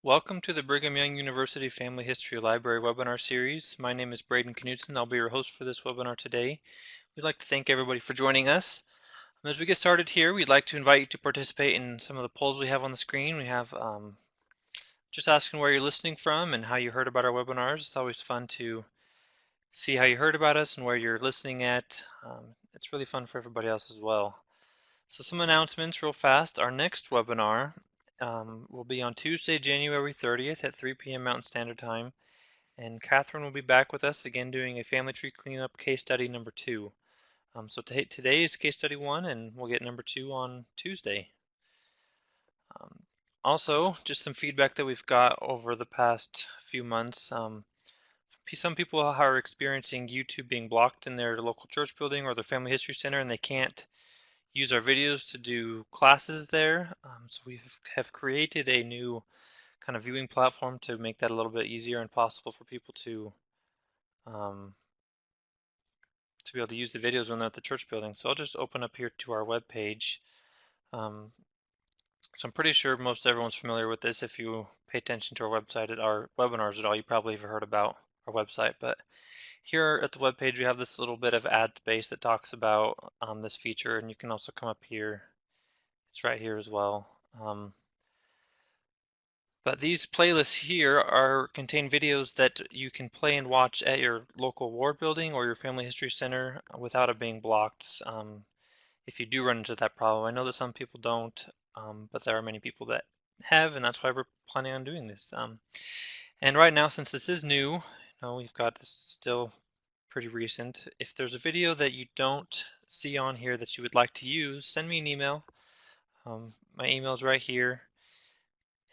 Welcome to the Brigham Young University Family History Library webinar series. My name is Braden Knudsen. I'll be your host for this webinar today. We'd like to thank everybody for joining us. As we get started here, we'd like to invite you to participate in some of the polls we have on the screen. We have just asking where you're listening from and how you heard about our webinars. It's always fun to see how you heard about us and where you're listening at. It's really fun for everybody else as well. So some announcements real fast. Our next webinar will be on Tuesday, January 30th at 3 p.m. Mountain Standard Time. And Kathryn will be back with us again doing a family tree cleanup case study number 2. So today is case study 1 and we'll get number 2 on Tuesday. Also, just some feedback that we've got over the past few months. Some people are experiencing YouTube being blocked in their local church building or their family history center, and they can't use our videos to do classes there. So we have created a new kind of viewing platform to make that a little bit easier and possible for people to be able to use the videos when they're at the church building. So I'll just open up here to our web page. So I'm pretty sure most everyone's familiar with this. If you pay attention to our website at our webinars at all, you probably have heard about our website. But here at the web page, we have this little bit of ad space that talks about this feature, and you can also come up here. It's right here as well. But these playlists here contain videos that you can play and watch at your local ward building or your family history center without it being blocked. If you do run into that problem, I know that some people don't, but there are many people that have, and that's why we're planning on doing this. And right now, since this is new, we've got this still pretty recent. If there's a video that you don't see on here that you would like to use, send me an email. My email is right here,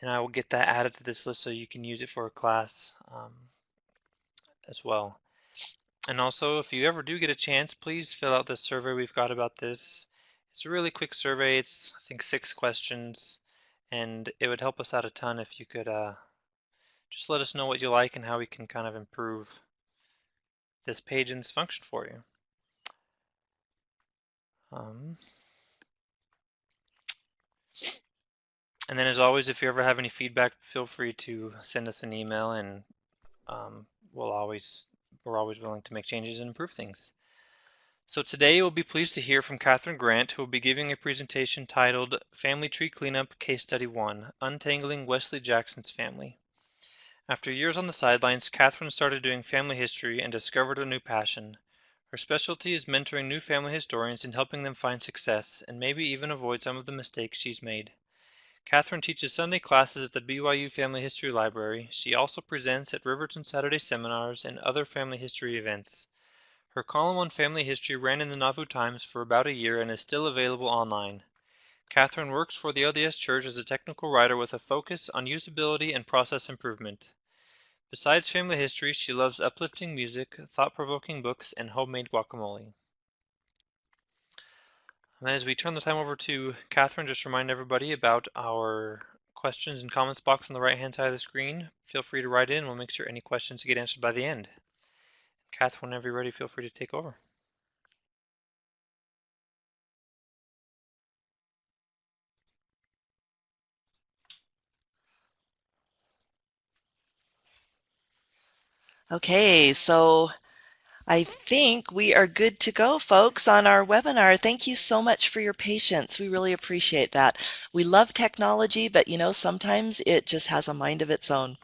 and I will get that added to this list so you can use it for a class as well. And also, if you ever do get a chance, please fill out this survey we've got about this. It's a really quick survey. It's, I think, 6 questions, and it would help us out a ton if you could just let us know what you like and how we can kind of improve this page and this function for you. And then, as always, if you ever have any feedback, feel free to send us an email, and we're always willing to make changes and improve things. So today we'll be pleased to hear from Kathryn Grant, who will be giving a presentation titled Family Tree Cleanup Case Study 1, Untangling Wesley Jackson's Family. After years on the sidelines, Kathryn started doing family history and discovered a new passion. Her specialty is mentoring new family historians and helping them find success, and maybe even avoid some of the mistakes she's made. Kathryn teaches Sunday classes at the BYU Family History Library. She also presents at Riverton Saturday seminars and other family history events. Her column on family history ran in the Nauvoo Times for about a year and is still available online. Kathryn works for the LDS Church as a technical writer with a focus on usability and process improvement. Besides family history, she loves uplifting music, thought-provoking books, and homemade guacamole. And as we turn the time over to Kathryn, just remind everybody about our questions and comments box on the right-hand side of the screen. Feel free to write in. We'll make sure any questions get answered by the end. Kathryn, whenever you're ready, feel free to take over. Okay, so I think we are good to go, folks, on our webinar. Thank you so much for your patience. We really appreciate that. We love technology, but sometimes it just has a mind of its own.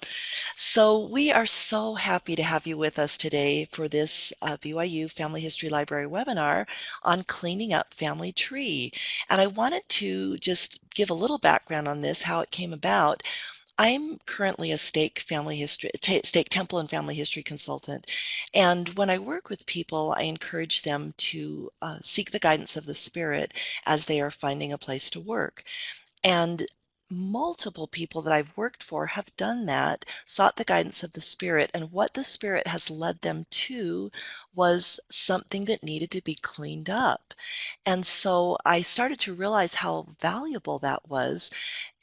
So we are so happy to have you with us today for this BYU Family History Library webinar on cleaning up family tree. And I wanted to just give a little background on this, how it came about. I'm currently a stake temple and family history consultant, and when I work with people, I encourage them to seek the guidance of the Spirit as they are finding a place to work. And multiple people that I've worked for have done that, sought the guidance of the Spirit, and what the Spirit has led them to was something that needed to be cleaned up. And so I started to realize how valuable that was,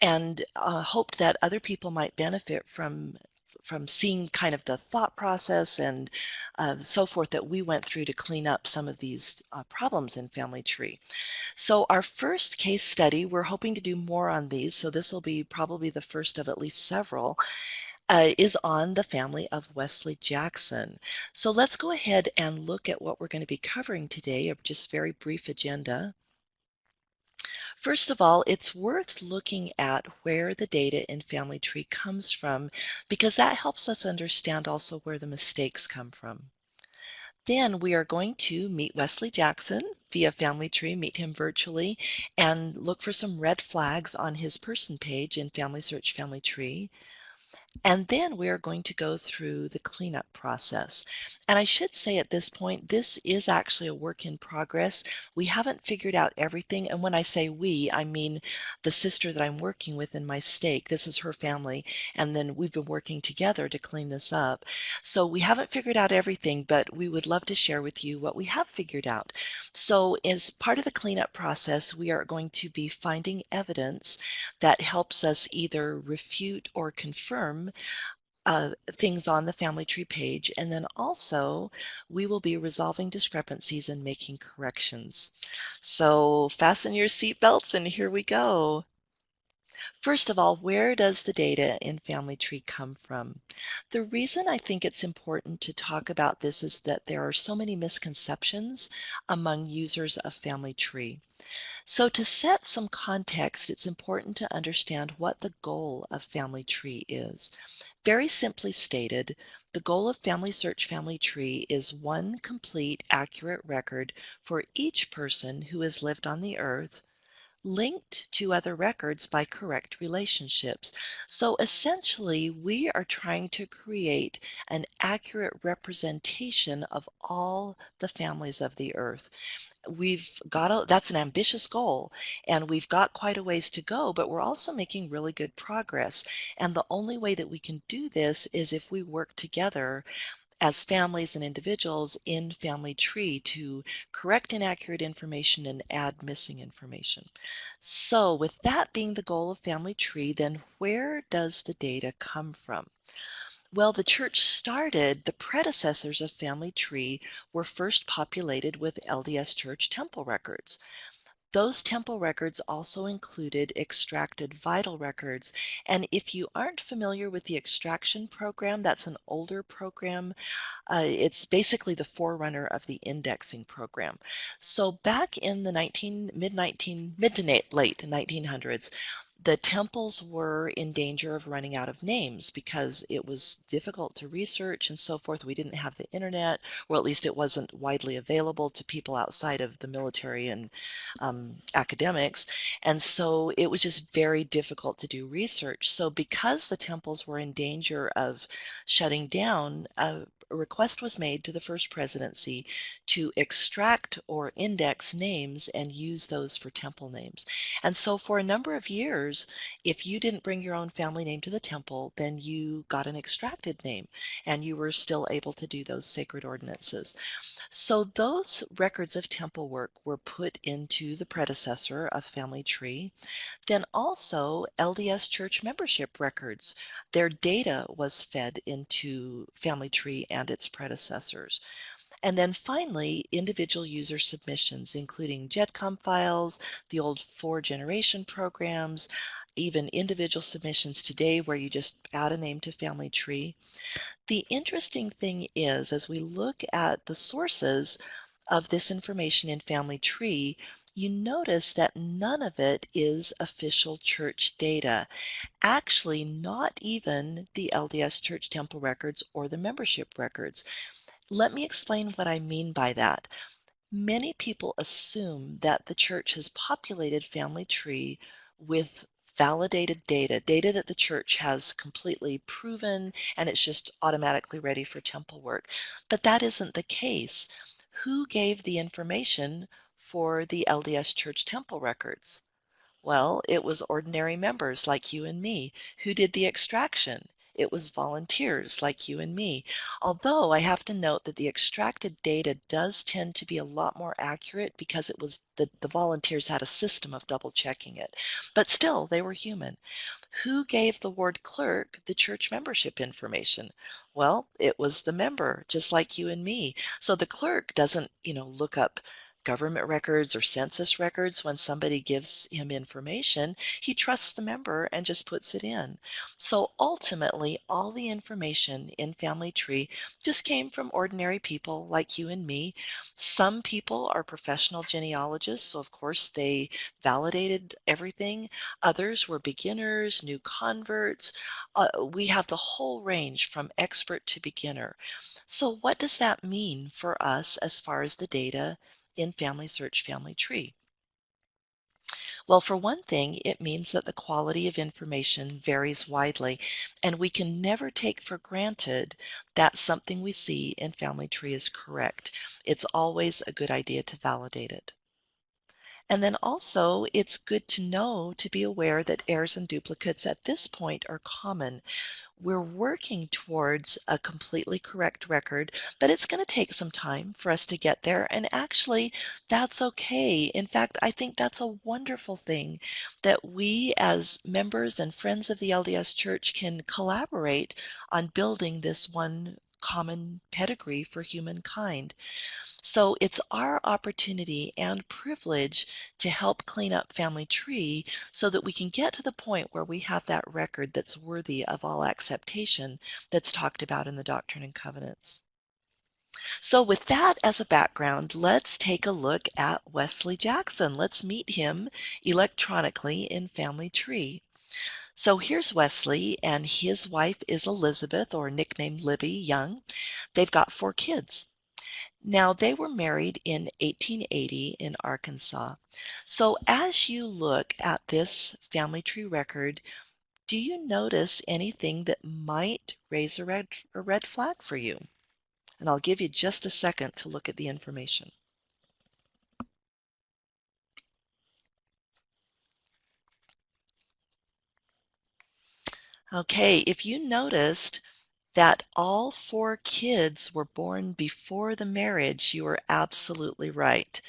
and hoped that other people might benefit from from seeing kind of the thought process and so forth that we went through to clean up some of these problems in Family Tree. So our first case study, we're hoping to do more on these, so this will be probably the first of at least several, is on the family of Wesley Jackson. So let's go ahead and look at what we're going to be covering today, a just very brief agenda. First of all, it's worth looking at where the data in Family Tree comes from because that helps us understand also where the mistakes come from. Then we are going to meet Wesley Jackson via Family Tree, meet him virtually, and look for some red flags on his person page in Family Search Family Tree. And then we are going to go through the cleanup process. And I should say at this point, this is actually a work in progress. We haven't figured out everything. And when I say we, I mean the sister that I'm working with in my stake. This is her family. And then we've been working together to clean this up. So we haven't figured out everything, but we would love to share with you what we have figured out. So as part of the cleanup process, we are going to be finding evidence that helps us either refute or confirm things on the Family Tree page. And then also we will be resolving discrepancies and making corrections. So fasten your seatbelts and here we go. First of all, where does the data in Family Tree come from? The reason I think it's important to talk about this is that there are so many misconceptions among users of Family Tree. So to set some context, it's important to understand what the goal of Family Tree is. Very simply stated, the goal of Family Search Family Tree is one complete, accurate record for each person who has lived on the earth, linked to other records by correct relationships. So essentially, we are trying to create an accurate representation of all the families of the earth. That's an ambitious goal, and we've got quite a ways to go, but we're also making really good progress. And the only way that we can do this is if we work together as families and individuals in Family Tree to correct inaccurate information and add missing information. So with that being the goal of Family Tree, then where does the data come from? Well, the church started, the predecessors of Family Tree were first populated with LDS Church temple records. Those temple records also included extracted vital records. And if you aren't familiar with the extraction program, that's an older program. It's basically the forerunner of the indexing program. So back in the mid to late 1900s, the temples were in danger of running out of names because it was difficult to research and so forth. We didn't have the internet, or at least it wasn't widely available to people outside of the military and academics. And so it was just very difficult to do research. So because the temples were in danger of shutting down, a request was made to the First Presidency to extract or index names and use those for temple names. And so for a number of years, if you didn't bring your own family name to the temple, then you got an extracted name and you were still able to do those sacred ordinances. So those records of temple work were put into the predecessor of Family Tree. Then also LDS Church membership records, their data was fed into Family Tree and its predecessors. And then finally, individual user submissions, including JEDCOM files, the old 4-generation programs, even individual submissions today where you just add a name to Family Tree. The interesting thing is, as we look at the sources of this information in Family Tree, you notice that none of it is official church data. Actually, not even the LDS Church temple records or the membership records. Let me explain what I mean by that. Many people assume that the church has populated Family Tree with validated data that the church has completely proven and it's just automatically ready for temple work. But that isn't the case. Who gave the information for the LDS Church temple records? Well, it was ordinary members like you and me. Who did the extraction? It was volunteers like you and me. Although I have to note that the extracted data does tend to be a lot more accurate because it was the volunteers had a system of double checking it. But still, they were human. Who gave the ward clerk the church membership information? Well, it was the member, just like you and me. So the clerk doesn't, look up government records or census records when somebody gives him information. He trusts the member and just puts it in. So ultimately, all the information in Family Tree just came from ordinary people like you and me. Some people are professional genealogists, so of course they validated everything. Others were beginners, new converts. We have the whole range from expert to beginner. So what does that mean for us as far as the data in Family Search Family Tree? Well, for one thing, it means that the quality of information varies widely, and we can never take for granted that something we see in Family Tree is correct. It's always a good idea to validate it. And then also, it's good to know, to be aware that errors and duplicates at this point are common. We're working towards a completely correct record, but it's going to take some time for us to get there. And actually, that's okay. In fact, I think that's a wonderful thing that we, as members and friends of the LDS Church, can collaborate on building this one common pedigree for humankind. So it's our opportunity and privilege to help clean up Family Tree so that we can get to the point where we have that record that's worthy of all acceptation that's talked about in the Doctrine and Covenants. So with that as a background, let's take a look at Wesley Jackson. Let's meet him electronically in Family Tree. So here's Wesley, and his wife is Elizabeth, or nicknamed Libby Young. They've got 4 kids. Now, they were married in 1880 in Arkansas. So as you look at this family tree record, do you notice anything that might raise a red flag for you? And I'll give you just a second to look at the information. Okay, if you noticed that all 4 kids were born before the marriage, you are absolutely right.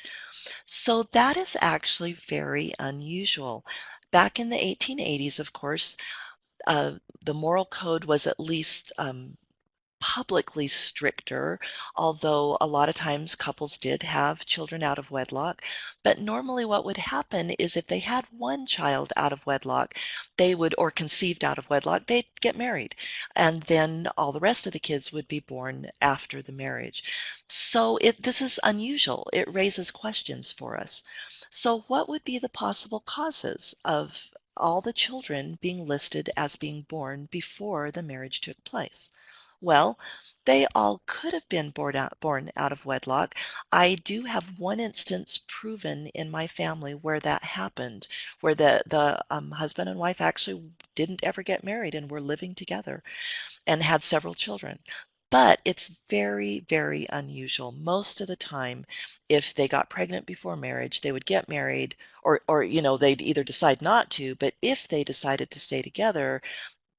So that is actually very unusual. Back in the 1880s, of course, the moral code was at least publicly stricter, although a lot of times couples did have children out of wedlock. But normally, what would happen is if they had one child out of wedlock, or conceived out of wedlock, they'd get married. And then all the rest of the kids would be born after the marriage. So this is unusual. It raises questions for us. So, what would be the possible causes of all the children being listed as being born before the marriage took place? Well, they all could have been born out of wedlock. I do have one instance proven in my family where that happened, where the husband and wife actually didn't ever get married and were living together and had several children. But it's very, very unusual. Most of the time, if they got pregnant before marriage, they would get married, or they'd either decide not to, but if they decided to stay together,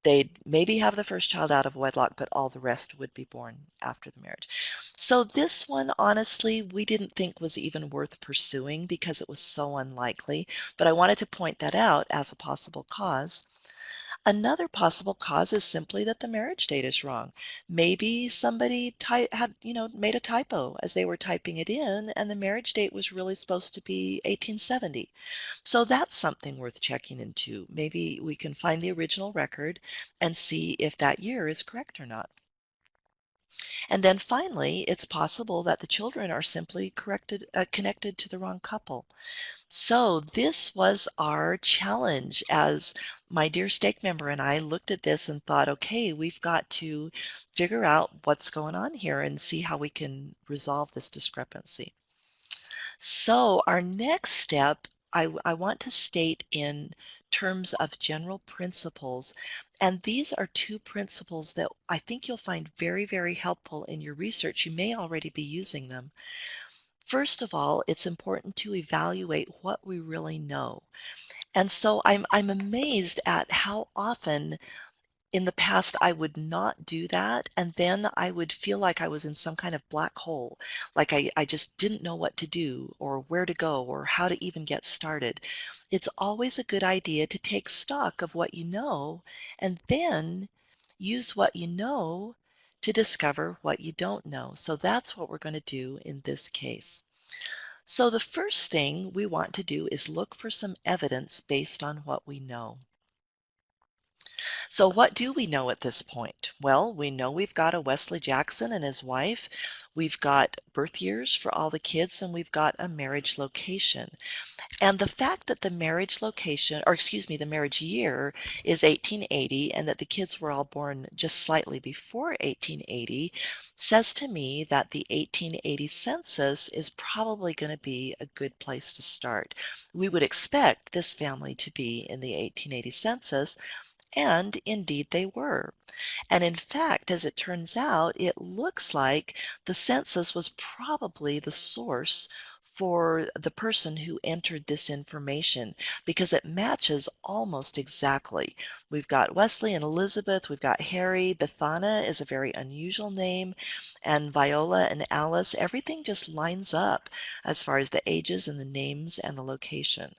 they'd maybe have the first child out of wedlock, but all the rest would be born after the marriage. So this one, honestly, we didn't think was even worth pursuing because it was so unlikely, but I wanted to point that out as a possible cause. Another possible cause is simply that the marriage date is wrong. Maybe somebody made a typo as they were typing it in, and the marriage date was really supposed to be 1870. So that's something worth checking into. Maybe we can find the original record and see if that year is correct or not. And then finally, it's possible that the children are simply connected to the wrong couple. So this was our challenge as my dear stake member and I looked at this and thought, okay, we've got to figure out what's going on here and see how we can resolve this discrepancy. So our next step, I want to state in terms of general principles, and these are 2 principles that I think you'll find very, very helpful in your research. You may already be using them. First of all, it's important to evaluate what we really know. And so I'm amazed at how often In the past, I would not do that, and then I would feel like I was in some kind of black hole, like I just didn't know what to do or where to go or how to even get started. It's always a good idea to take stock of what you know and then use what you know to discover what you don't know. So that's what we're going to do in this case. So the first thing we want to do is look for some evidence based on what we know. So what do we know at this point? Well, we know we've got a Wesley Jackson and his wife. We've got birth years for all the kids, and we've got a marriage location. And the fact that the marriage location, or excuse me, the marriage year is 1880 and that the kids were all born just slightly before 1880 says to me that the 1880 census is probably going to be a good place to start. We would expect this family to be in the 1880 census, and indeed they were. And in fact, as it turns out, it looks like the census was probably the source for the person who entered this information because it matches almost exactly. We've got Wesley and Elizabeth, we've got Harry, Bethana is a very unusual name, and Viola and Alice. Everything just lines up as far as the ages and the names and the location.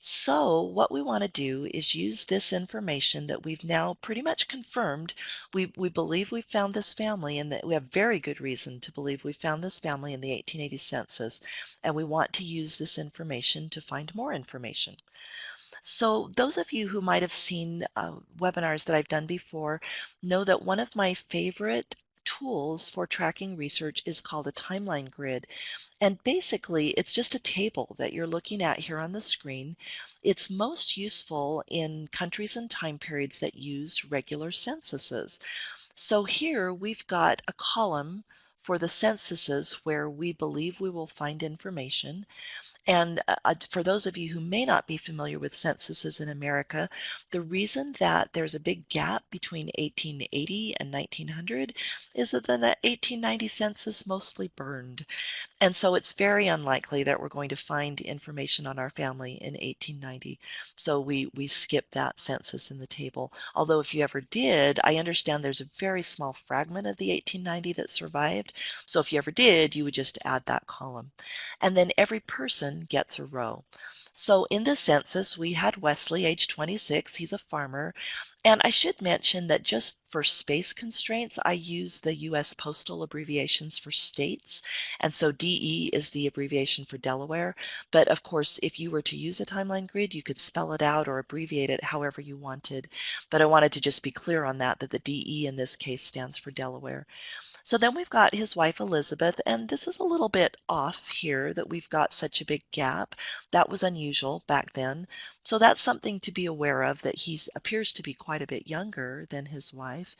So what we want to do is use this information that we've now pretty much confirmed. We believe we found this family and that we have very good reason to believe we found this family in the 1880 census, and we want to use this information to find more information. So those of you who might have seen webinars that I've done before know that one of my favorite tools for tracking research is called a timeline grid. And basically, it's just a table that you're looking at here on the screen. It's most useful in countries and time periods that use regular censuses. So here we've got a column for the censuses where we believe we will find information. And for those of you who may not be familiar with censuses in America, the reason that there's a big gap between 1880 and 1900 is that the 1890 census mostly burned. And so it's very unlikely that we're going to find information on our family in 1890. So we skip that census in the table. Although if you ever did, I understand there's a very small fragment of the 1890 that survived. So if you ever did, you would just add that column. And then every person gets a row. So in this census, we had Wesley, age 26. He's a farmer. And I should mention that just for space constraints, I use the U.S. postal abbreviations for states. And so DE is the abbreviation for Delaware. But of course, if you were to use a timeline grid, you could spell it out or abbreviate it however you wanted. But I wanted to just be clear on that the DE in this case stands for Delaware. So then we've got his wife Elizabeth, and this is a little bit off here that we've got such a big gap. That was unusual back then. So that's something to be aware of, that he appears to be quite a bit younger than his wife.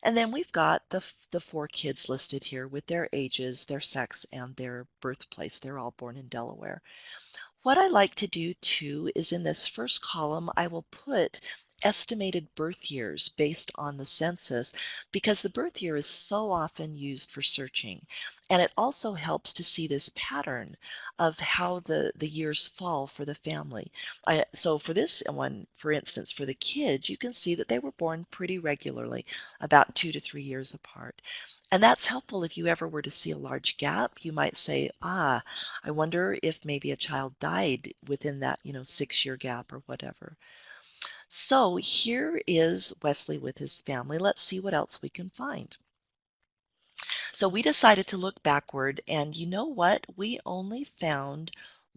And then we've got the four kids listed here with their ages, their sex, and their birthplace. They're all born in Delaware. What I like to do too is in this first column, I will put estimated birth years based on the census because the birth year is so often used for searching. And it also helps to see this pattern of how the years fall for the family. So for this one, for instance, for the kids, you can see that they were born pretty regularly, about 2 to 3 years apart. And that's helpful if you ever were to see a large gap. You might say, I wonder if maybe a child died within that, 6 year gap or whatever. So here is Wesley with his family. Let's see what else we can find. So we decided to look backward, and you know what? We only found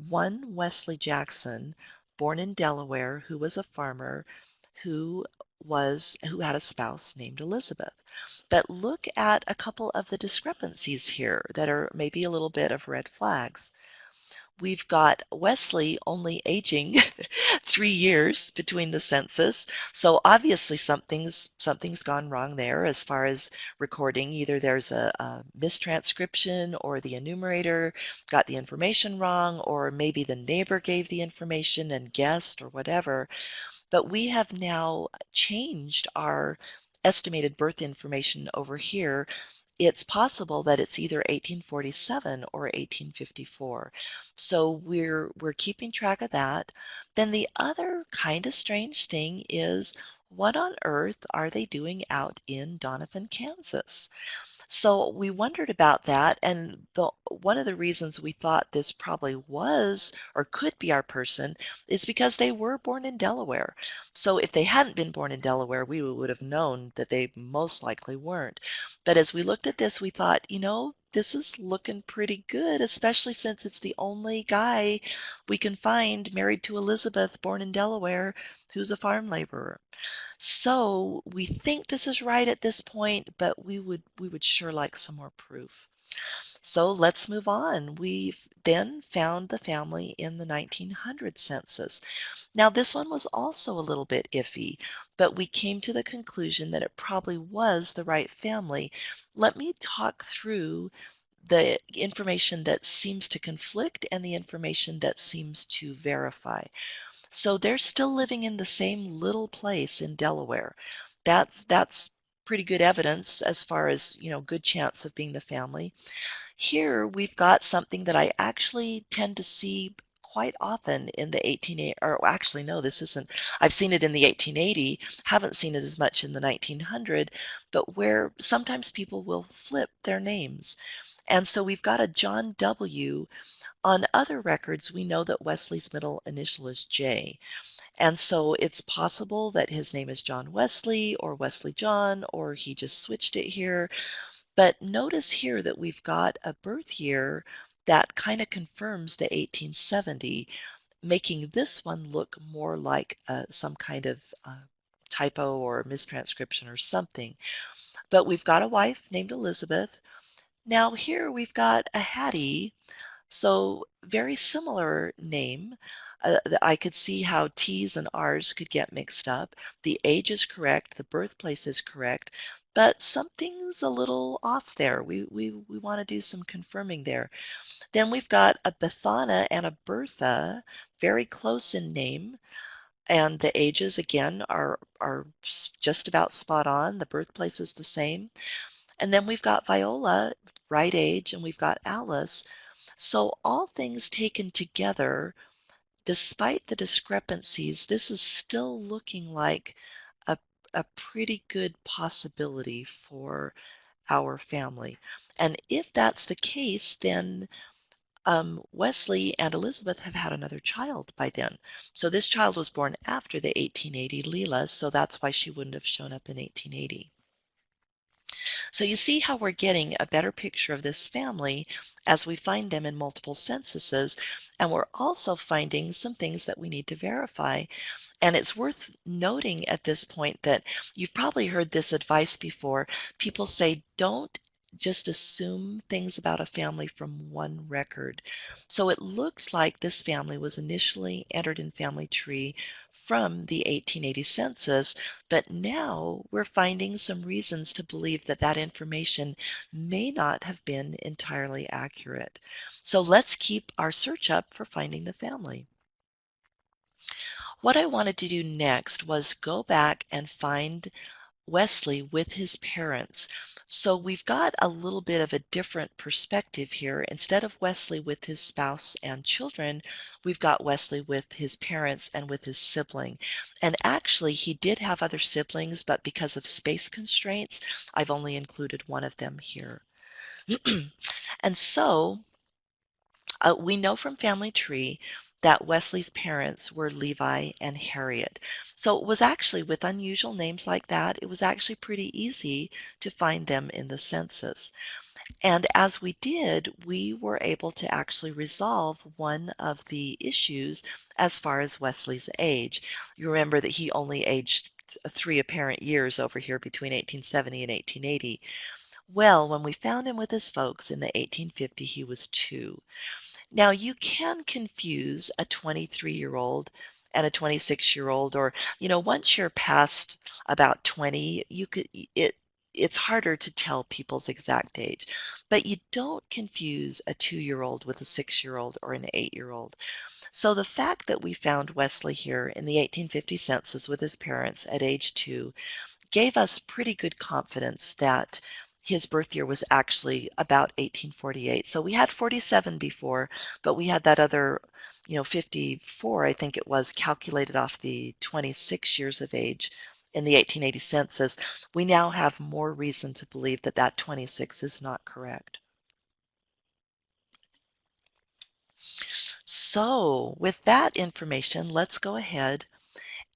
one Wesley Jackson, born in Delaware, who was a farmer, who who had a spouse named Elizabeth. But look at a couple of the discrepancies here that are maybe a little bit of red flags. We've got Wesley only aging 3 years between the census. So obviously something's gone wrong there as far as recording. Either there's a mistranscription or the enumerator got the information wrong, or maybe the neighbor gave the information and guessed or whatever. But we have now changed our estimated birth information over here. It's possible that it's either 1847 or 1854. So we're keeping track of that. Then the other kind of strange thing is What on earth are they doing out in Donovan, Kansas? So we wondered about that, and one of the reasons we thought this probably was or could be our person is because they were born in Delaware. So if they hadn't been born in Delaware, we would have known that they most likely weren't. But as we looked at this, we thought, this is looking pretty good, especially since it's the only guy we can find married to Elizabeth, born in Delaware, who's a farm laborer. So we think this is right at this point, but we would sure like some more proof. So let's move on. We've then found the family in the 1900 census. Now this one was also a little bit iffy, but we came to the conclusion that it probably was the right family. Let me talk through the information that seems to conflict and the information that seems to verify. So they're still living in the same little place in Delaware. That's pretty good evidence as far as, good chance of being the family. Here we've got something that I actually tend to see quite often in the 1880, or actually no, this isn't. I've seen it in the 1880, haven't seen it as much in the 1900, but where sometimes people will flip their names. And so we've got a John W. On other records, we know that Wesley's middle initial is J. And so it's possible that his name is John Wesley or Wesley John, or he just switched it here. But notice here that we've got a birth year that kind of confirms the 1870, making this one look more like some kind of typo or mistranscription or something. But we've got a wife named Elizabeth. Now here we've got a Hattie, so very similar name. I could see how T's and R's could get mixed up. The age is correct, the birthplace is correct, but something's a little off there. We want to do some confirming there. Then we've got a Bethana and a Bertha, very close in name, and the ages again are just about spot on. The birthplace is the same. And then we've got Viola, right age, and we've got Alice. So all things taken together, despite the discrepancies, this is still looking like a, a pretty good possibility for our family. And if that's the case, then Wesley and Elizabeth have had another child by then. So this child was born after the 1880 Leela, so that's why she wouldn't have shown up in 1880. So you see how we're getting a better picture of this family as we find them in multiple censuses, and we're also finding some things that we need to verify. And it's worth noting at this point that you've probably heard this advice before. People say, don't just assume things about a family from one record. So it looked like this family was initially entered in Family Tree from the 1880 census, but now we're finding some reasons to believe that that information may not have been entirely accurate. So let's keep our search up for finding the family. What I wanted to do next was go back and find Wesley with his parents. So we've got a little bit of a different perspective here. Instead of Wesley with his spouse and children, we've got Wesley with his parents and with his sibling. And actually, he did have other siblings, but because of space constraints, I've only included one of them here. And so we know from Family Tree that Wesley's parents were Levi and Harriet. So it was actually, with unusual names like that, it was actually pretty easy to find them in the census. And as we did, we were able to actually resolve one of the issues as far as Wesley's age. You remember that he only aged 3 apparent years over here between 1870 and 1880. Well, when we found him with his folks in the 1850, he was 2. Now, you can confuse a 23-year-old and a 26-year-old, or, once you're past about 20, it's harder to tell people's exact age. But you don't confuse a 2-year-old with a 6-year-old or an 8-year-old. So the fact that we found Wesley here in the 1850 census with his parents at age 2 gave us pretty good confidence that his birth year was actually about 1848. So we had 47 before, but we had that other, 54, I think it was, calculated off the 26 years of age in the 1880 census, we now have more reason to believe that that 26 is not correct. So with that information, let's go ahead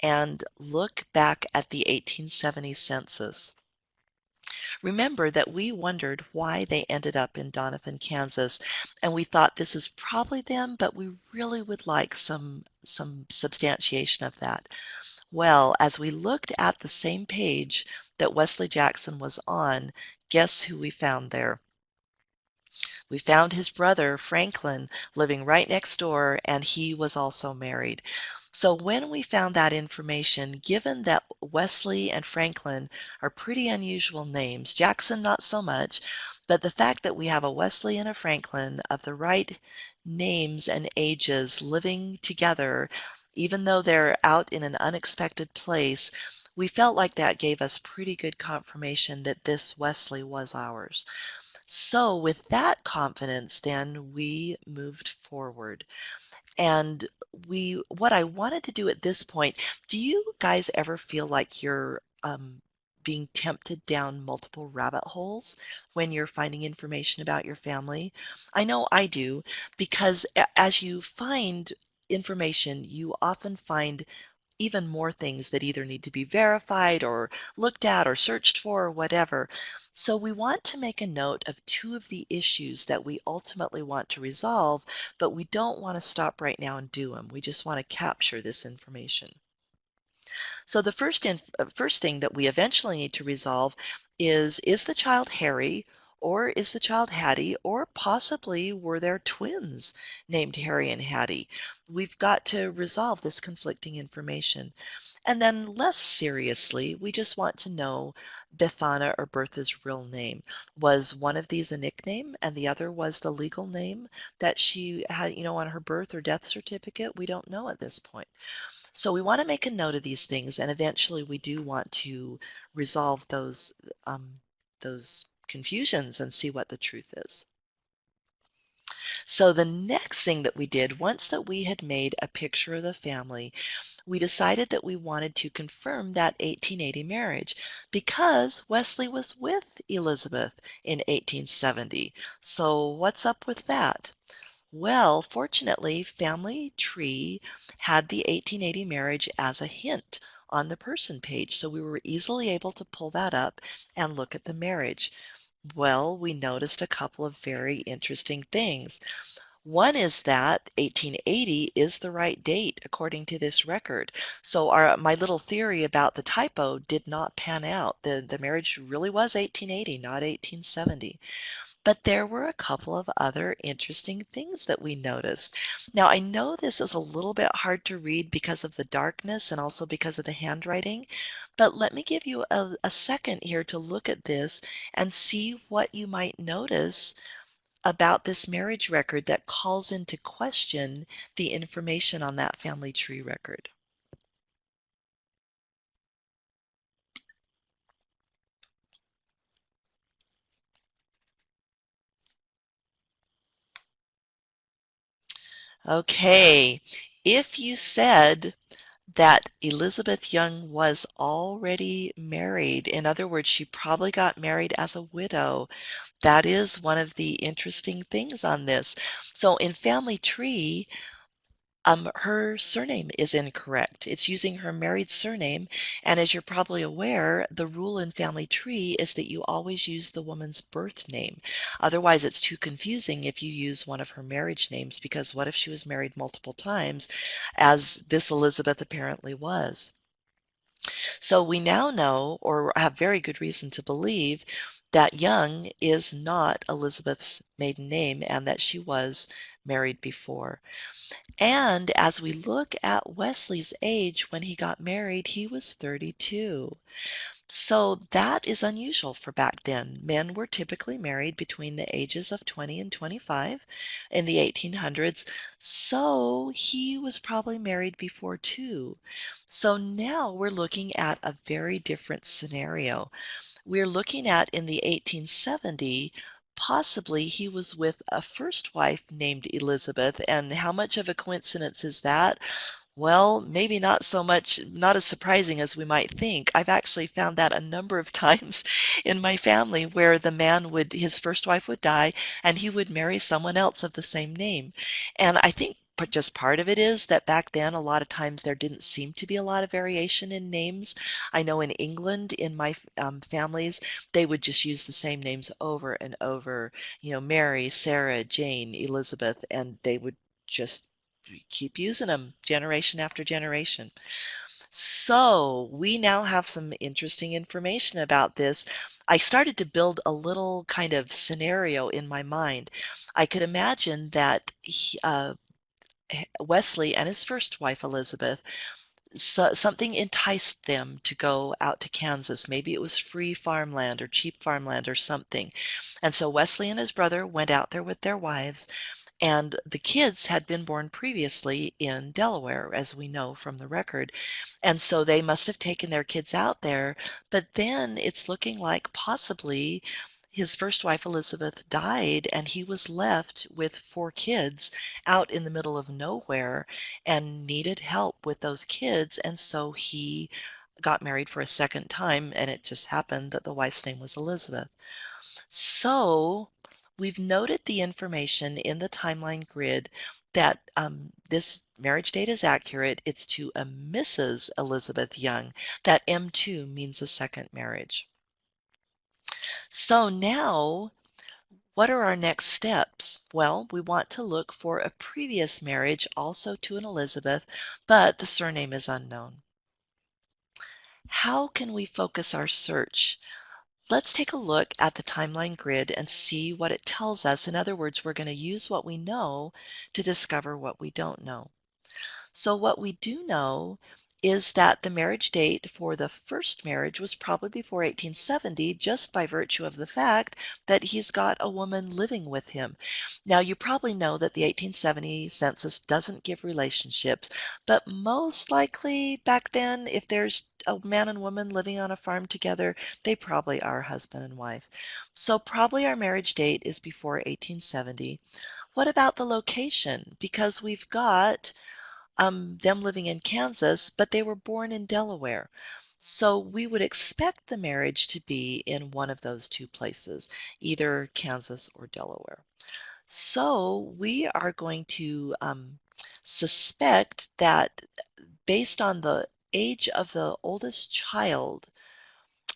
and look back at the 1870 census. Remember that we wondered why they ended up in Donovan, Kansas, and we thought this is probably them, but we really would like some substantiation of that. Well, as we looked at the same page that Wesley Jackson was on, guess who we found there? We found his brother, Franklin, living right next door, and he was also married. So when we found that information, given that Wesley and Franklin are pretty unusual names, Jackson not so much, but the fact that we have a Wesley and a Franklin of the right names and ages living together, even though they're out in an unexpected place, we felt like that gave us pretty good confirmation that this Wesley was ours. So with that confidence, then we moved forward. And what I wanted to do at this point, do you guys ever feel like you're being tempted down multiple rabbit holes when you're finding information about your family? I know I do, because as you find information, you often find even more things that either need to be verified or looked at or searched for or whatever. So we want to make a note of two of the issues that we ultimately want to resolve, but we don't want to stop right now and do them. We just want to capture this information. So the first thing that we eventually need to resolve is the child Harry, or is the child Hattie, or possibly were there twins named Harry and Hattie? We've got to resolve this conflicting information. And then less seriously, we just want to know Bethana or Bertha's real name. Was one of these a nickname and the other was the legal name that she had, on her birth or death certificate? We don't know at this point. So we want to make a note of these things, and eventually we do want to resolve those confusions and see what the truth is. So the next thing that we did, once that we had made a picture of the family, we decided that we wanted to confirm that 1880 marriage because Wesley was with Elizabeth in 1870. So what's up with that? Well, fortunately, Family Tree had the 1880 marriage as a hint on the person page, so we were easily able to pull that up and look at the marriage. Well, we noticed a couple of very interesting things. One is that 1880 is the right date according to this record. So my little theory about the typo did not pan out. The marriage really was 1880, not 1870. But there were a couple of other interesting things that we noticed. Now, I know this is a little bit hard to read because of the darkness and also because of the handwriting, but let me give you a second here to look at this and see what you might notice about this marriage record that calls into question the information on that family tree record. Okay, if you said that Elizabeth Young was already married, in other words, she probably got married as a widow, that is one of the interesting things on this. So in Family Tree, her surname is incorrect. It's using her married surname, and as you're probably aware, the rule in Family Tree is that you always use the woman's birth name. Otherwise, it's too confusing if you use one of her marriage names, because what if she was married multiple times, as this Elizabeth apparently was? So we now know, or have very good reason to believe, that Young is not Elizabeth's maiden name and that she was married before. And as we look at Wesley's age when he got married, he was 32. So that is unusual for back then. Men were typically married between the ages of 20 and 25 in the 1800s. So he was probably married before too. So now we're looking at a very different scenario. We're looking at in the 1870, possibly he was with a first wife named Elizabeth. And how much of a coincidence is that? Well, maybe not so much, not as surprising as we might think. I've actually found that a number of times in my family where the man would, his first wife would die and he would marry someone else of the same name. And I think just part of it is that back then, a lot of times there didn't seem to be a lot of variation in names. I know in England, in my families, they would just use the same names over and over, Mary, Sarah, Jane, Elizabeth, and they would just keep using them generation after generation. So we now have some interesting information about this. I started to build a little kind of scenario in my mind. I could imagine that Wesley and his first wife, Elizabeth, something enticed them to go out to Kansas. Maybe it was free farmland or cheap farmland or something. And so Wesley and his brother went out there with their wives, and the kids had been born previously in Delaware, as we know from the record. And so they must have taken their kids out there. But then it's looking like possibly his first wife, Elizabeth, died, and he was left with four kids out in the middle of nowhere and needed help with those kids. And so he got married for a second time, and it just happened that the wife's name was Elizabeth. So we've noted the information in the timeline grid that this marriage date is accurate. It's to a Mrs. Elizabeth Young. That M2 means a second marriage. So now, what are our next steps? Well, we want to look for a previous marriage also to an Elizabeth, but the surname is unknown. How can we focus our search? Let's take a look at the timeline grid and see what it tells us. In other words, we're going to use what we know to discover what we don't know. So what we do know is that the marriage date for the first marriage was probably before 1870, just by virtue of the fact that he's got a woman living with him. Now, you probably know that the 1870 census doesn't give relationships, but most likely back then, if there's a man and woman living on a farm together, they probably are husband and wife. So probably our marriage date is before 1870. What about the location? Because we've got them living in Kansas, but they were born in Delaware. So we would expect the marriage to be in one of those two places, either Kansas or Delaware. So we are going to suspect that based on the age of the oldest child,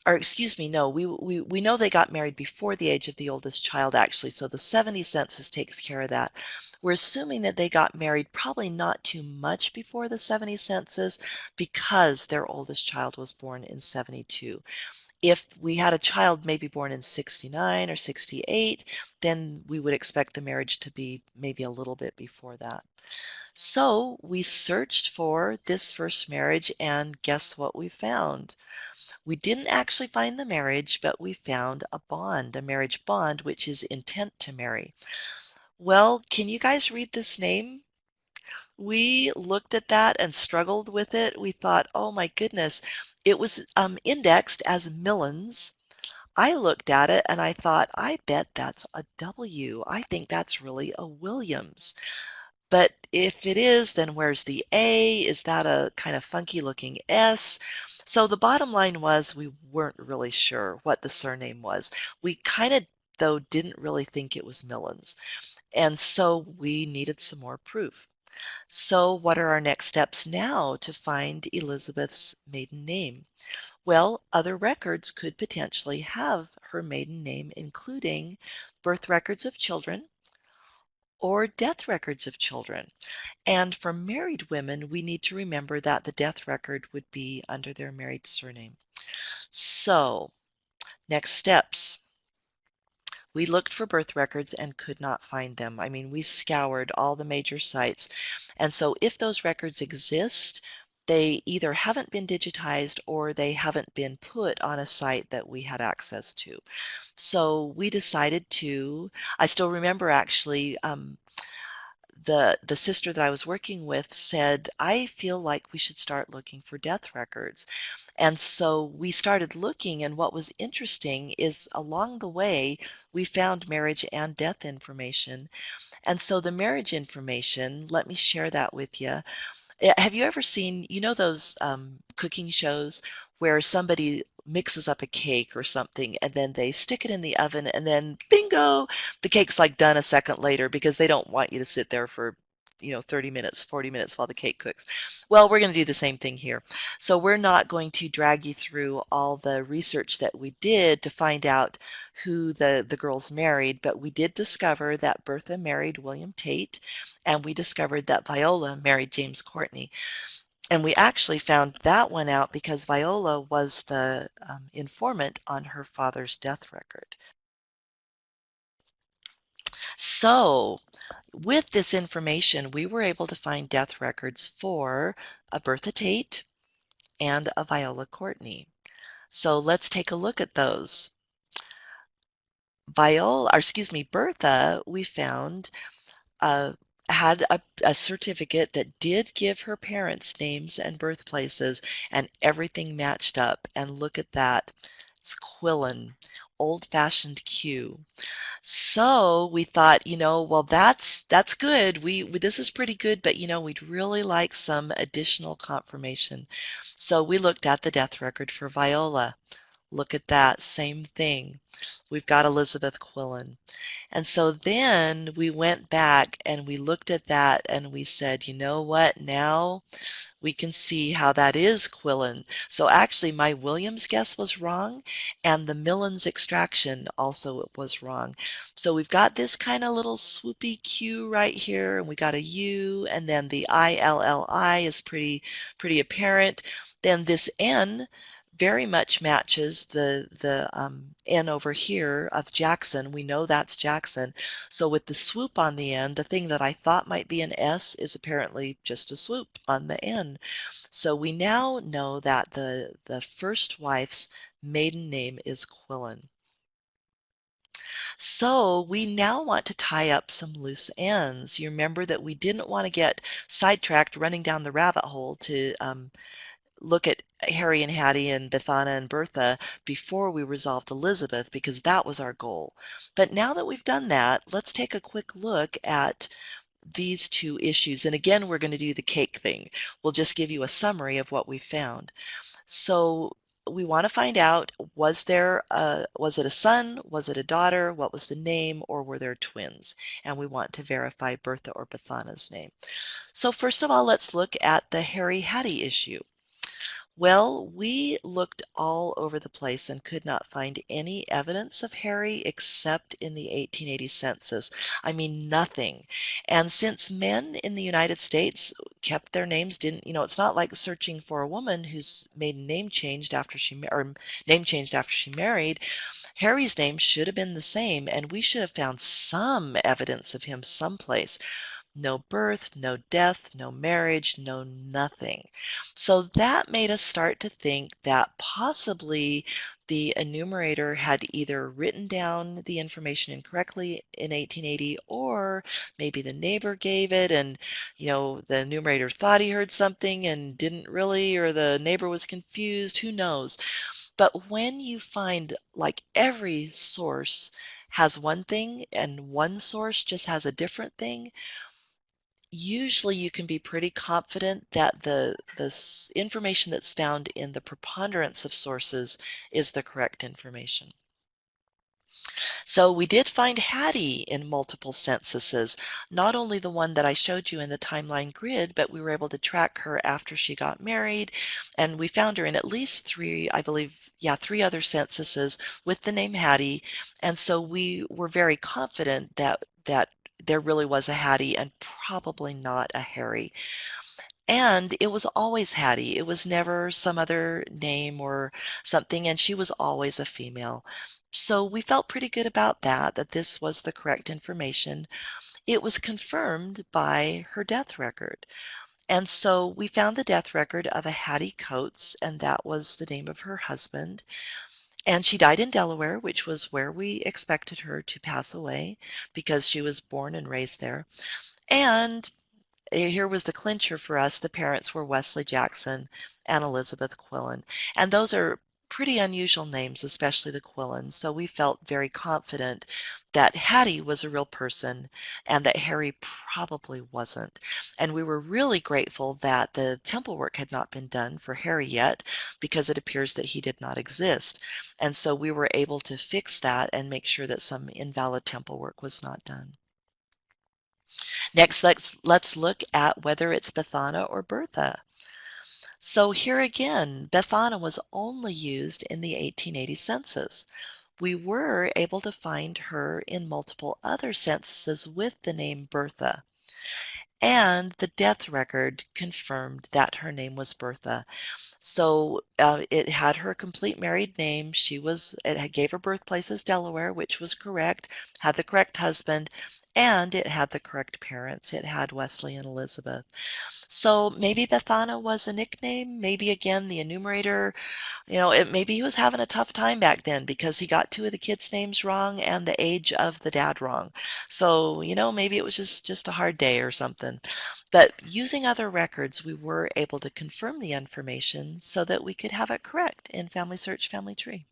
or excuse me, no, we know they got married before the age of the oldest child, actually, so the 70 census takes care of that. We're assuming that they got married probably not too much before the 70 census because their oldest child was born in 72. If we had a child maybe born in 69 or 68, then we would expect the marriage to be maybe a little bit before that. So we searched for this first marriage, and guess what we found? We didn't actually find the marriage, but we found a bond, a marriage bond, which is intent to marry. Well, can you guys read this name? We looked at that and struggled with it. We thought, oh my goodness, it was indexed as Millens. I looked at it and I thought, I bet that's a W. I think that's really a Williams. But if it is, then where's the A? Is that a kind of funky looking S? So the bottom line was we weren't really sure what the surname was. We kind of, though, didn't really think it was Millens. And so we needed some more proof. So what are our next steps now to find Elizabeth's maiden name? Well, other records could potentially have her maiden name, including birth records of children or death records of children. And for married women, we need to remember that the death record would be under their married surname. So, next steps. We looked for birth records and could not find them. I mean, we scoured all the major sites. And so if those records exist, they either haven't been digitized or they haven't been put on a site that we had access to. So we decided to, I still remember actually, the sister that I was working with said, I feel like we should start looking for death records. And so we started looking, and what was interesting is along the way, we found marriage and death information. And so the marriage information, let me share that with you. Have you ever seen, those cooking shows where somebody mixes up a cake or something and then they stick it in the oven and then bingo, the cake's like done a second later because they don't want you to sit there for 30 minutes, 40 minutes while the cake cooks. Well, we're going to do the same thing here. So we're not going to drag you through all the research that we did to find out who the girls married, but we did discover that Bertha married William Tate, and we discovered that Viola married James Courtney. And we actually found that one out because Viola was the informant on her father's death record. So, with this information, we were able to find death records for a Bertha Tate and a Viola Courtney. So let's take a look at those. Bertha, we found uh, had a certificate that did give her parents' names and birthplaces, and everything matched up. And look at that. It's Quillen, old-fashioned Q. So we thought, well, that's good. This is pretty good, but we'd really like some additional confirmation. So we looked at the death record for Viola. Look at that, same thing. We've got Elizabeth Quillen. And so then we went back and we looked at that and we said, you know what, now we can see how that is Quillen. So actually my Williams guess was wrong and the Millens extraction also was wrong. So we've got this kind of little swoopy Q right here and we got a U and then the ILLI is pretty apparent. Then this N very much matches the N over here of Jackson. We know that's Jackson. So with the swoop on the end, the thing that I thought might be an S is apparently just a swoop on the N. So we now know that the first wife's maiden name is Quillen. So we now want to tie up some loose ends. You remember that we didn't want to get sidetracked running down the rabbit hole to look at Harry and Hattie and Bethana and Bertha before we resolved Elizabeth because that was our goal. But now that we've done that, let's take a quick look at these two issues. And again, we're going to do the cake thing. We'll just give you a summary of what we found. So we want to find out, was it a son? Was it a daughter? What was the name? Or were there twins? And we want to verify Bertha or Bethana's name. So first of all, let's look at the Harry Hattie issue. Well, we looked all over the place and could not find any evidence of Harry except in the 1880 census. I mean, nothing. And since men in the United States kept their names, it's not like searching for a woman whose maiden name changed after name changed after she married. Harry's name should have been the same, and we should have found some evidence of him someplace. No birth, no death, no marriage, no nothing. So that made us start to think that possibly the enumerator had either written down the information incorrectly in 1880 or maybe the neighbor gave it and the enumerator thought he heard something and didn't really, or the neighbor was confused, who knows. But when you find like every source has one thing and one source just has a different thing, usually you can be pretty confident that the information that's found in the preponderance of sources is the correct information. So we did find Hattie in multiple censuses, not only the one that I showed you in the timeline grid, but we were able to track her after she got married, and we found her in at least three, I believe, yeah, three other censuses with the name Hattie, and so we were very confident that there really was a Hattie and probably not a Harry. And it was always Hattie. It was never some other name or something, and she was always a female. So we felt pretty good about that this was the correct information. It was confirmed by her death record. And so we found the death record of a Hattie Coates, and that was the name of her husband. And she died in Delaware, which was where we expected her to pass away because she was born and raised there. And here was the clincher for us. The parents were Wesley Jackson and Elizabeth Quillen. And those are pretty unusual names, especially the Quillens, so we felt very confident that Hattie was a real person and that Harry probably wasn't. And we were really grateful that the temple work had not been done for Harry yet, because it appears that he did not exist. And so we were able to fix that and make sure that some invalid temple work was not done. Next, let's look at whether it's Bethana or Bertha. So here again, Bethana was only used in the 1880 census. We were able to find her in multiple other censuses with the name Bertha, and the death record confirmed that her name was Bertha. So it had her complete married name. It gave her birthplace as Delaware, which was correct, had the correct husband, and it had the correct parents. It had Wesley and Elizabeth. So maybe Bethana was a nickname. Maybe again the enumerator, maybe he was having a tough time back then because he got two of the kids' names wrong and the age of the dad wrong. So, maybe it was just a hard day or something. But using other records, we were able to confirm the information so that we could have it correct in Family Search Family Tree.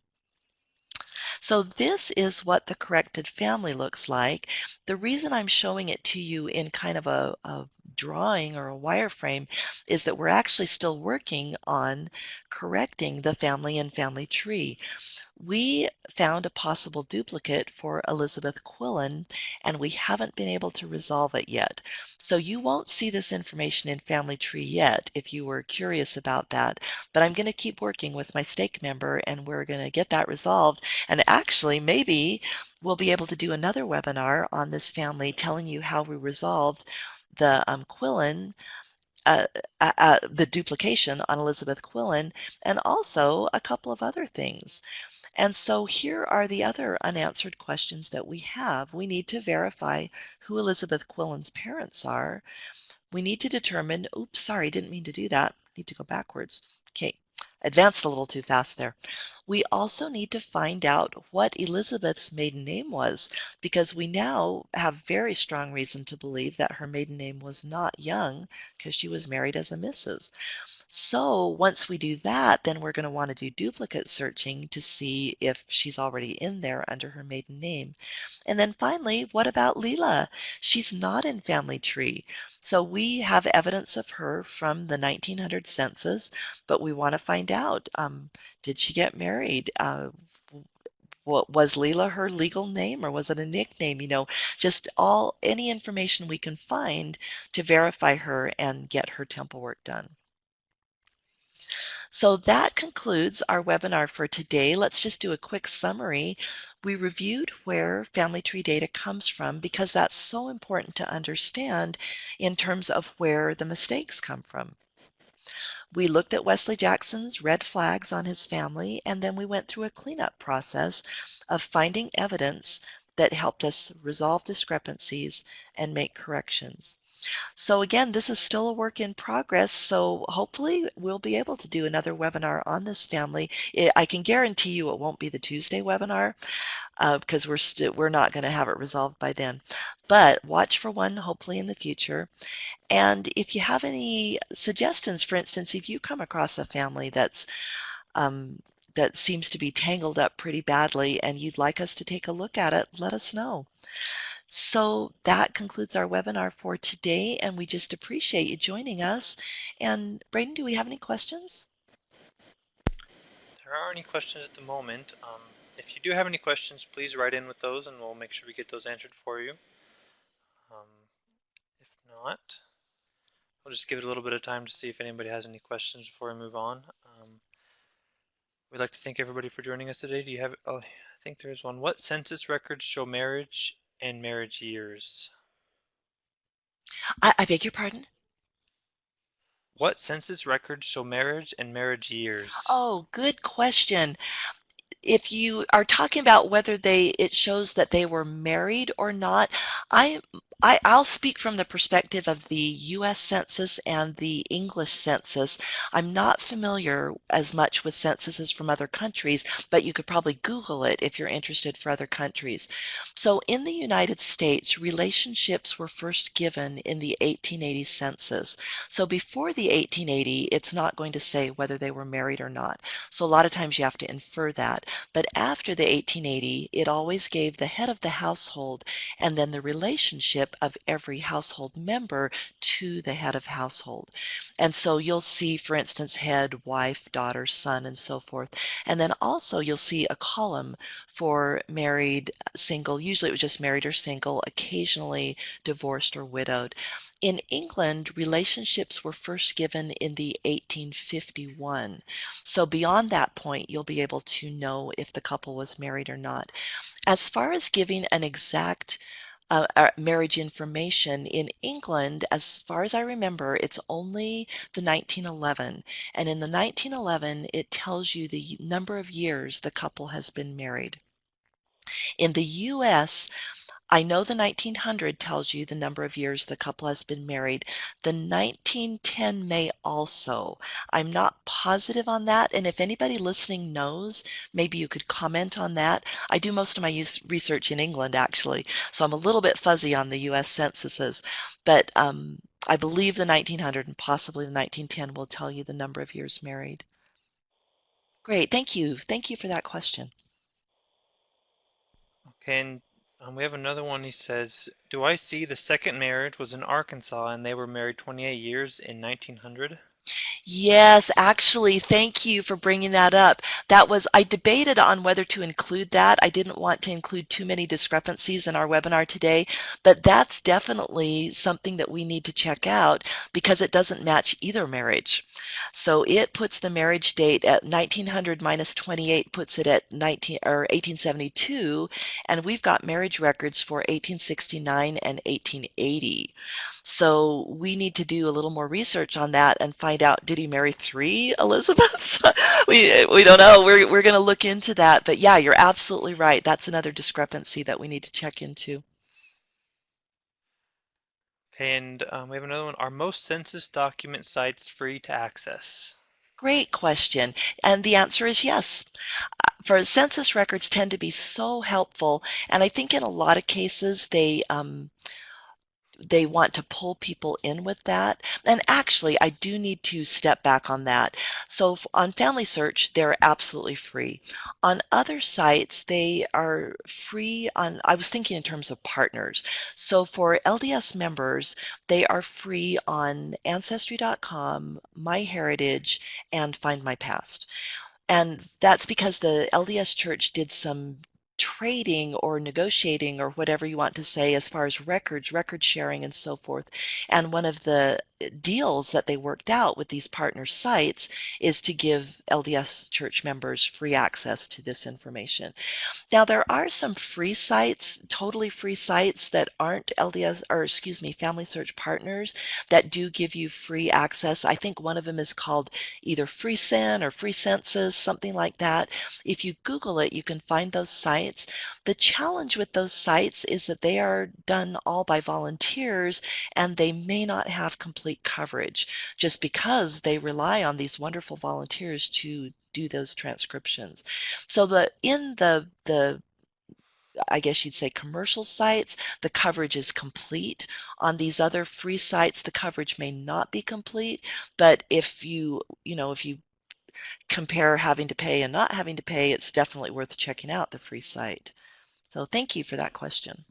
So this is what the corrected family looks like. The reason I'm showing it to you in kind of a drawing or a wireframe is that we're actually still working on correcting the family and family tree. We found a possible duplicate for Elizabeth Quillen, and we haven't been able to resolve it yet. So you won't see this information in Family Tree yet if you were curious about that, but I'm going to keep working with my stake member and we're going to get that resolved. And actually, maybe we'll be able to do another webinar on this family telling you how we resolved the Quillen the duplication on Elizabeth Quillen, and also a couple of other things. And so here are the other unanswered questions that we have. We need to verify who Elizabeth Quillen's parents are. We need to determine, oops, sorry, didn't mean to do that. Need to go backwards. Okay, advanced a little too fast there. We also need to find out what Elizabeth's maiden name was, because we now have very strong reason to believe that her maiden name was not Young, because she was married as a Mrs. So once we do that, then we're going to want to do duplicate searching to see if she's already in there under her maiden name. And then finally, what about Leela? She's not in Family Tree. So we have evidence of her from the 1900 census, but we want to find out, did she get married? What was Leela her legal name or was it a nickname? Just any information we can find to verify her and get her temple work done. So that concludes our webinar for today. Let's just do a quick summary. We reviewed where family tree data comes from because that's so important to understand in terms of where the mistakes come from. We looked at Wesley Jackson's red flags on his family, and then we went through a cleanup process of finding evidence that helped us resolve discrepancies and make corrections. So again, this is still a work in progress, so hopefully we'll be able to do another webinar on this family. I can guarantee you it won't be the Tuesday webinar because we're not going to have it resolved by then. But watch for one hopefully in the future. And if you have any suggestions, for instance, if you come across a family that seems to be tangled up pretty badly and you'd like us to take a look at it, let us know. So that concludes our webinar for today, and we just appreciate you joining us. And Braden, do we have any questions? There aren't any questions at the moment. If you do have any questions, please write in with those and we'll make sure we get those answered for you. If not, I'll just give it a little bit of time to see if anybody has any questions before we move on. We'd like to thank everybody for joining us today. Do you have, oh, I think there's one. What census records show marriage and marriage years? I beg your pardon? What census records show marriage and marriage years? Oh, good question. If you are talking about whether it shows that they were married or not, I I'll speak from the perspective of the US Census and the English Census. I'm not familiar as much with censuses from other countries, but you could probably Google it if you're interested for other countries. So in the United States, relationships were first given in the 1880 census. So before the 1880, it's not going to say whether they were married or not. So a lot of times you have to infer that. But after the 1880, it always gave the head of the household and then the relationship of every household member to the head of household. And so you'll see, for instance, head, wife, daughter, son, and so forth. And then also you'll see a column for married, single. Usually it was just married or single, occasionally divorced or widowed. In England, relationships were first given in the 1851. So beyond that point, you'll be able to know if the couple was married or not. As far as giving an exact marriage information in England, as far as I remember, it's only the 1911. And in the 1911, it tells you the number of years the couple has been married. In the US, I know the 1900 tells you the number of years the couple has been married. The 1910 may also. I'm not positive on that, and if anybody listening knows, maybe you could comment on that. I do most of my research in England, actually, so I'm a little bit fuzzy on the US censuses, but I believe the 1900 and possibly the 1910 will tell you the number of years married. Great, thank you. Thank you for that question. Okay, and we have another one. He says, "Do I see the second marriage was in Arkansas and they were married 28 years in 1900?" Yes, actually, thank you for bringing that up. I debated on whether to include that. I didn't want to include too many discrepancies in our webinar today, but that's definitely something that we need to check out because it doesn't match either marriage. So it puts the marriage date at 1900 minus 28 puts it at 1872, and we've got marriage records for 1869 and 1880. So we need to do a little more research on that and find out, did he marry three Elizabeths? We don't know. We're going to look into that. But yeah, you're absolutely right. That's another discrepancy that we need to check into. Okay, and we have another one. Are most census document sites free to access? Great question. And the answer is yes. For census records tend to be so helpful, and I think in a lot of cases they want to pull people in with that. And actually, I do need to step back on that. So on Family Search, they're absolutely free. On other sites, they are free on, I was thinking in terms of partners. So for LDS members, they are free on Ancestry.com, MyHeritage, and Find My Past. And that's because the LDS Church did some trading or negotiating or whatever you want to say as far as records, record sharing, and so forth. And one of the deals that they worked out with these partner sites is to give LDS Church members free access to this information. Now, there are some free sites, totally free sites that aren't LDS, or excuse me, Family Search partners that do give you free access. I think one of them is called either FreeCen or Free Census, something like that. If you Google it, you can find those sites. The challenge with those sites is that they are done all by volunteers and they may not have complete coverage just because they rely on these wonderful volunteers to do those transcriptions. So in the I guess you'd say commercial sites, the coverage is complete. On these other free sites, the coverage may not be complete, but if you compare having to pay and not having to pay, it's definitely worth checking out the free site. So thank you for that question.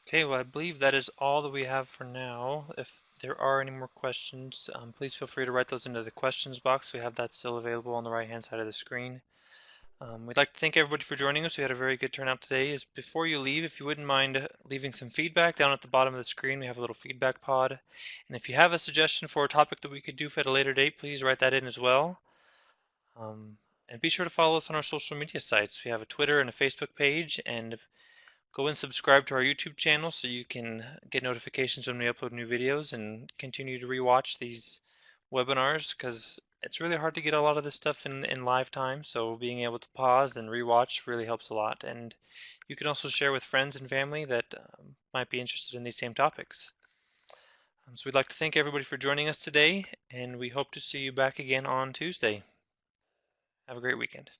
Okay, well, I believe that is all that we have for now. If there are any more questions, please feel free to write those into the questions box. We have that still available on the right-hand side of the screen. We'd like to thank everybody for joining us. We had a very good turnout today. Before you leave, if you wouldn't mind leaving some feedback down at the bottom of the screen, we have a little feedback pod. And if you have a suggestion for a topic that we could do at a later date, please write that in as well. And be sure to follow us on our social media sites. We have a Twitter and a Facebook page, and go and subscribe to our YouTube channel so you can get notifications when we upload new videos and continue to rewatch these webinars because it's really hard to get a lot of this stuff in live time, so being able to pause and rewatch really helps a lot. And you can also share with friends and family that might be interested in these same topics. So we'd like to thank everybody for joining us today, and we hope to see you back again on Tuesday. Have a great weekend.